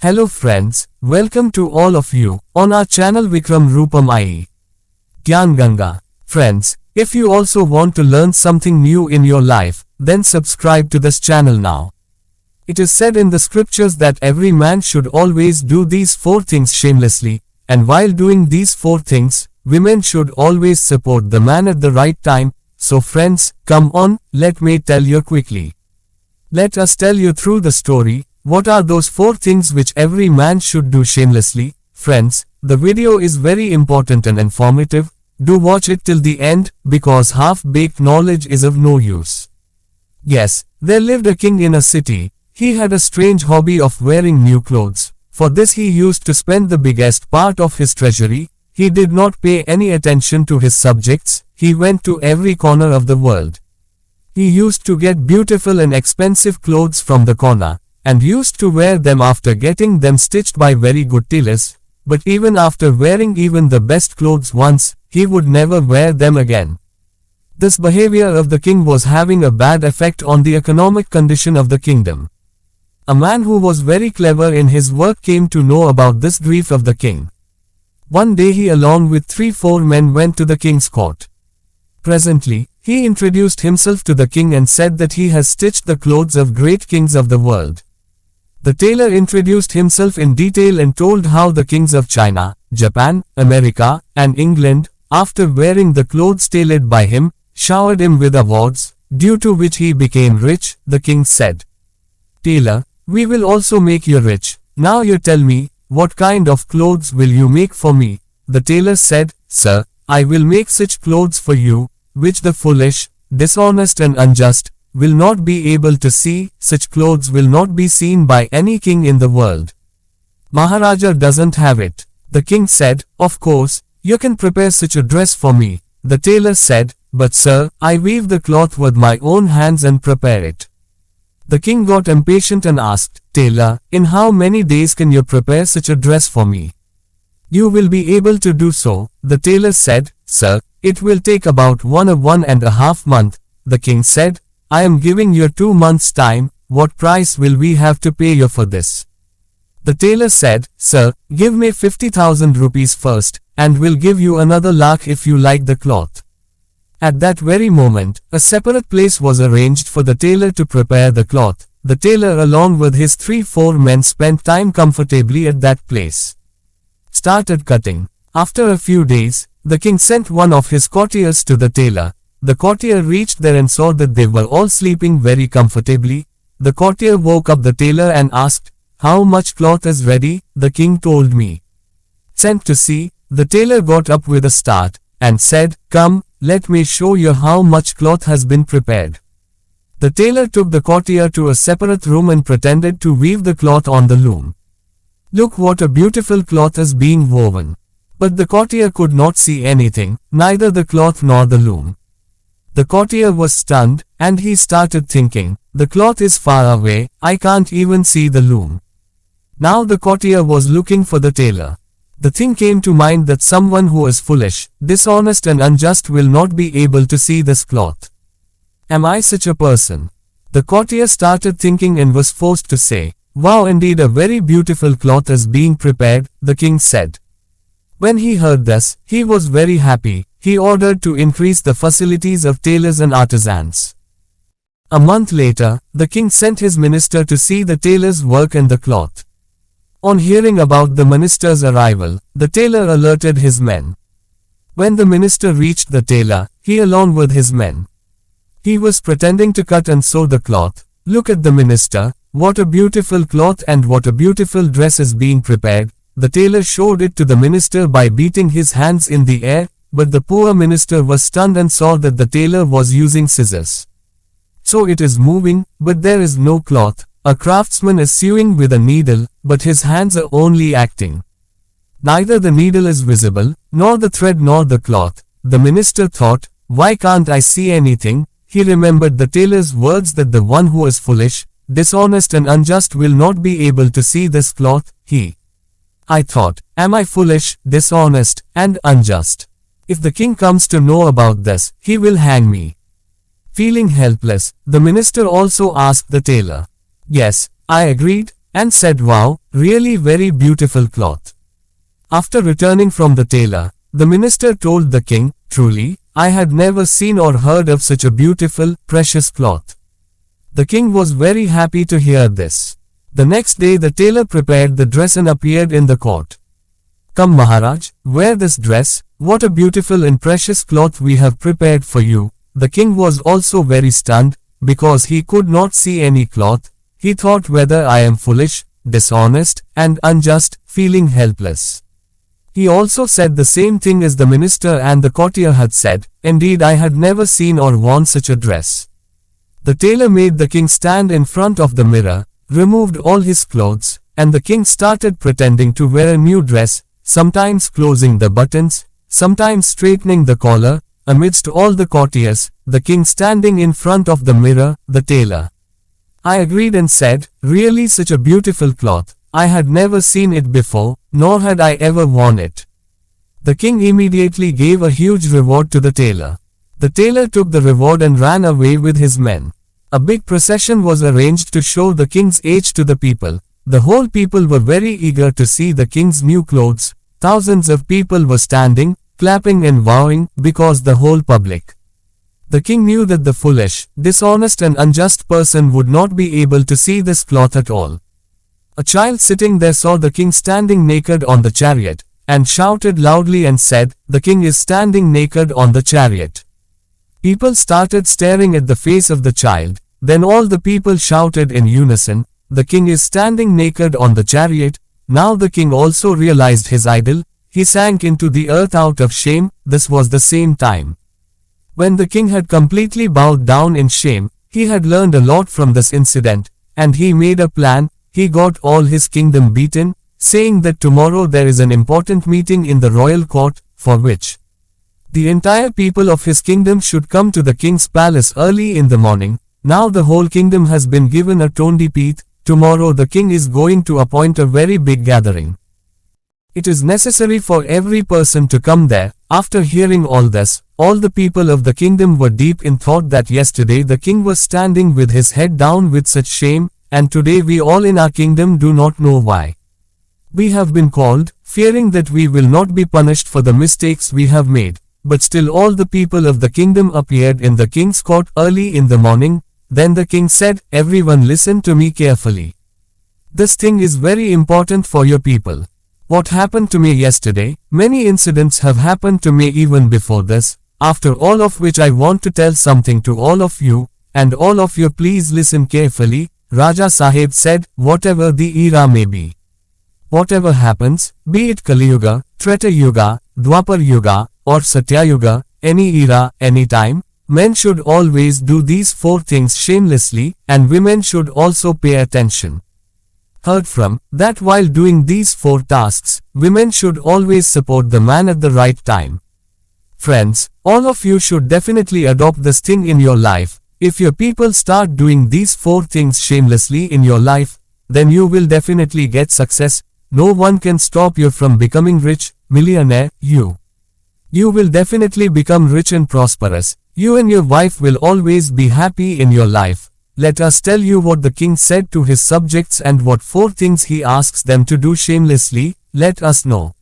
Hello friends, welcome to all of you on our channel Vikram Rupam IE. Gyan Ganga. Friends, if you also want to learn something new in your life, then subscribe to this channel now. It is said in the scriptures that every man should always do these 4 things shamelessly, and while doing these 4 things, women should always support the man at the right time. So friends, come on, let me tell you quickly. Let us tell you through the story. What are those 4 things which every man should do shamelessly? Friends, the video is very important and informative. Do watch it till the end, because half-baked knowledge is of no use. Yes, there lived a king in a city. He had a strange hobby of wearing new clothes. For this he used to spend the biggest part of his treasury. He did not pay any attention to his subjects. He went to every corner of the world. He used to get beautiful and expensive clothes from the corner, and used to wear them after getting them stitched by very good tailors. But even after wearing even the best clothes once, he would never wear them again. This behavior of the king was having a bad effect on the economic condition of the kingdom. A man who was very clever in his work came to know about this grief of the king. One day he along with 3-4 men went to the king's court. Presently, he introduced himself to the king and said that he has stitched the clothes of great kings of the world. The tailor introduced himself in detail and told how the kings of China, Japan, America, and England, after wearing the clothes tailored by him, showered him with awards, due to which he became rich. The king said, "Tailor, we will also make you rich. Now you tell me, what kind of clothes will you make for me?" The tailor said, "Sir, I will make such clothes for you, which the foolish, dishonest and unjust will not be able to see. Such clothes will not be seen by any king in the world. Maharaja doesn't have it." The king said, "Of course, you can prepare such a dress for me." The tailor said, "But sir, I weave the cloth with my own hands and prepare it." The king got impatient and asked, "Tailor, in how many days can you prepare such a dress for me?" "You will be able to do so." The tailor said, "Sir, it will take about 1.5 months. The king said, "I am giving you 2 months' time. What price will we have to pay you for this?" The tailor said, "Sir, give me 50,000 rupees first, and we'll give you another lakh if you like the cloth." At that very moment, a separate place was arranged for the tailor to prepare the cloth. The tailor along with his 3-4 men spent time comfortably at that place. Started cutting. After a few days, the king sent one of his courtiers to the tailor. The courtier reached there and saw that they were all sleeping very comfortably. The courtier woke up the tailor and asked, "How much cloth is ready?" "The king told me." Sent to see. The tailor got up with a start, and said, "Come, let me show you how much cloth has been prepared." The tailor took the courtier to a separate room and pretended to weave the cloth on the loom. "Look what a beautiful cloth is being woven." But the courtier could not see anything, neither the cloth nor the loom. The courtier was stunned, and he started thinking, "The cloth is far away, I can't even see the loom." Now the courtier was looking for the tailor. The thing came to mind that someone who is foolish, dishonest and unjust will not be able to see this cloth. Am I such a person? The courtier started thinking and was forced to say, "Wow, indeed a very beautiful cloth is being prepared," the king said. When he heard this, he was very happy. He ordered to increase the facilities of tailors and artisans. A month later, the king sent his minister to see the tailor's work and the cloth. On hearing about the minister's arrival, the tailor alerted his men. When the minister reached the tailor, he along with his men. He was pretending to cut and sew the cloth. "Look at the minister, what a beautiful cloth and what a beautiful dress is being prepared." The tailor showed it to the minister by beating his hands in the air, but the poor minister was stunned and saw that the tailor was using scissors. "So it is moving, but there is no cloth. A craftsman is sewing with a needle, but his hands are only acting. Neither the needle is visible, nor the thread nor the cloth." The minister thought, "Why can't I see anything?" He remembered the tailor's words that the one who is foolish, dishonest and unjust will not be able to see this cloth. I thought, am I foolish, dishonest, and unjust? If the king comes to know about this, he will hang me. Feeling helpless, the minister also asked the tailor. Yes, I agreed, and said, "Wow, really very beautiful cloth." After returning from the tailor, the minister told the king, "Truly, I had never seen or heard of such a beautiful, precious cloth." The king was very happy to hear this. The next day the tailor prepared the dress and appeared in the court. "Come, Maharaj, wear this dress, what a beautiful and precious cloth we have prepared for you." The king was also very stunned, because he could not see any cloth. He thought, whether I am foolish, dishonest, and unjust, feeling helpless. He also said the same thing as the minister and the courtier had said, "Indeed, I had never seen or worn such a dress." The tailor made the king stand in front of the mirror, removed all his clothes, and the king started pretending to wear a new dress, sometimes closing the buttons, sometimes straightening the collar. Amidst all the courtiers, the king standing in front of the mirror, the tailor. I agreed and said, "Really such a beautiful cloth, I had never seen it before, nor had I ever worn it." The king immediately gave a huge reward to the tailor. The tailor took the reward and ran away with his men. A big procession was arranged to show the king's age to the people. The whole people were very eager to see the king's new clothes. Thousands of people were standing, clapping and bowing, because the whole public. The king knew that the foolish, dishonest and unjust person would not be able to see this cloth at all. A child sitting there saw the king standing naked on the chariot, and shouted loudly and said, "The king is standing naked on the chariot." People started staring at the face of the child. Then all the people shouted in unison, "The king is standing naked on the chariot." Now the king also realized his idol. He sank into the earth out of shame. This was the same time when the king had completely bowed down in shame. He had learned a lot from this incident, and he made a plan. He got all his kingdom beaten, saying that tomorrow there is an important meeting in the royal court, for which the entire people of his kingdom should come to the king's palace early in the morning. Now the whole kingdom has been given a tondipeeth. Tomorrow the king is going to appoint a very big gathering. It is necessary for every person to come there. After hearing all this, all the people of the kingdom were deep in thought that yesterday the king was standing with his head down with such shame, and today we all in our kingdom do not know why. We have been called, fearing that we will not be punished for the mistakes we have made. But still all the people of the kingdom appeared in the king's court early in the morning. Then the king said, "Everyone listen to me carefully. This thing is very important for your people. What happened to me yesterday, many incidents have happened to me even before this, after all of which I want to tell something to all of you, and all of you please listen carefully." Raja Sahib said, "Whatever the era may be, whatever happens, be it Kali Yuga, Treta Yuga, Dwapar Yuga, or Satya Yuga, any era, any time, men should always do these 4 things shamelessly, and women should also pay attention." Heard from, that while doing these 4 tasks, women should always support the man at the right time. Friends, all of you should definitely adopt this thing in your life. If your people start doing these 4 things shamelessly in your life, then you will definitely get success. No one can stop you from becoming rich, millionaire. You will definitely become rich and prosperous. You and your wife will always be happy in your life. Let us tell you what the king said to his subjects and what 4 things he asks them to do shamelessly. Let us know.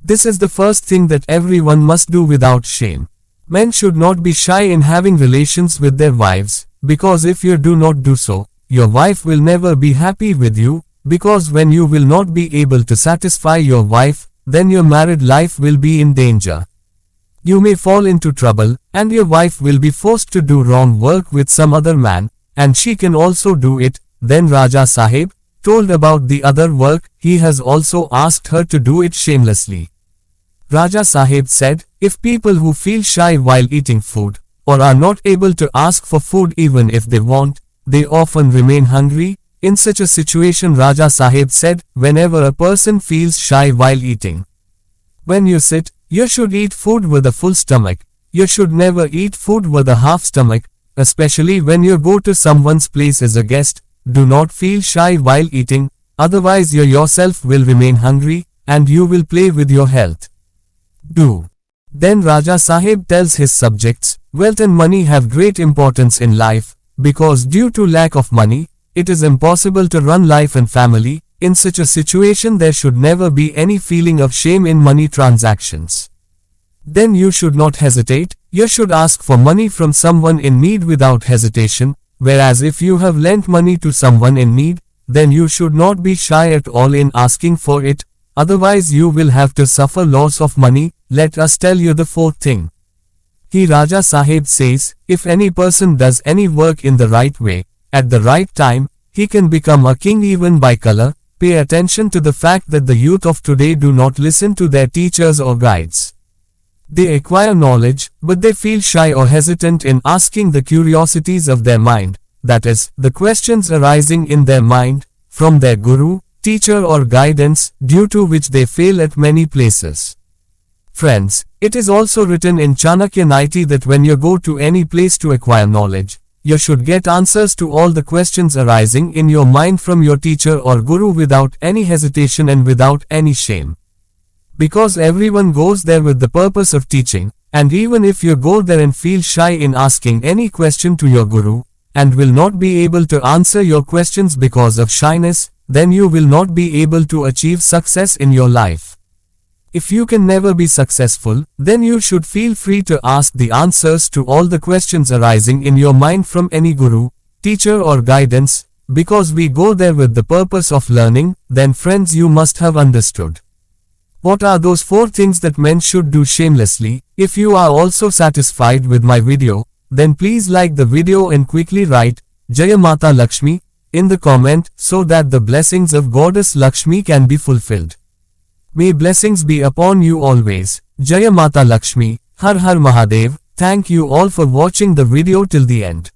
This is the first thing that everyone must do without shame. Men should not be shy in having relations with their wives, because if you do not do so, your wife will never be happy with you, because when you will not be able to satisfy your wife, then your married life will be in danger. You may fall into trouble, and your wife will be forced to do wrong work with some other man, and she can also do it. Then Raja Sahib told about the other work. He has also asked her to do it shamelessly. Raja Sahib said, if people who feel shy while eating food, or are not able to ask for food even if they want, they often remain hungry. In such a situation, Raja Sahib said, whenever a person feels shy while eating, when you sit, you should eat food with a full stomach. You should never eat food with a half stomach, especially when you go to someone's place as a guest. Do not feel shy while eating, otherwise you yourself will remain hungry, and you will play with your health. Then Raja Sahib tells his subjects, wealth and money have great importance in life, because due to lack of money, it is impossible to run life and family. In such a situation there should never be any feeling of shame in money transactions. Then you should not hesitate, you should ask for money from someone in need without hesitation, whereas if you have lent money to someone in need, then you should not be shy at all in asking for it, otherwise you will have to suffer loss of money. Let us tell you the fourth thing. He Raja Sahib says, if any person does any work in the right way, at the right time, he can become a king even by color. Pay attention to the fact that the youth of today do not listen to their teachers or guides. They acquire knowledge, but they feel shy or hesitant in asking the curiosities of their mind, that is, the questions arising in their mind, from their guru, teacher or guidance, due to which they fail at many places. Friends, it is also written in Chanakya Niti that when you go to any place to acquire knowledge, you should get answers to all the questions arising in your mind from your teacher or guru without any hesitation and without any shame. Because everyone goes there with the purpose of teaching, and even if you go there and feel shy in asking any question to your guru, and will not be able to answer your questions because of shyness, then you will not be able to achieve success in your life. If you can never be successful, then you should feel free to ask the answers to all the questions arising in your mind from any guru, teacher or guidance, because we go there with the purpose of learning. Then friends, you must have understood. What are those 4 things that men should do shamelessly? If you are also satisfied with my video, then please like the video and quickly write, Jaya Mata Lakshmi, in the comment, so that the blessings of Goddess Lakshmi can be fulfilled. May blessings be upon you always. Jaya Mata Lakshmi, Har Har Mahadev. Thank you all for watching the video till the end.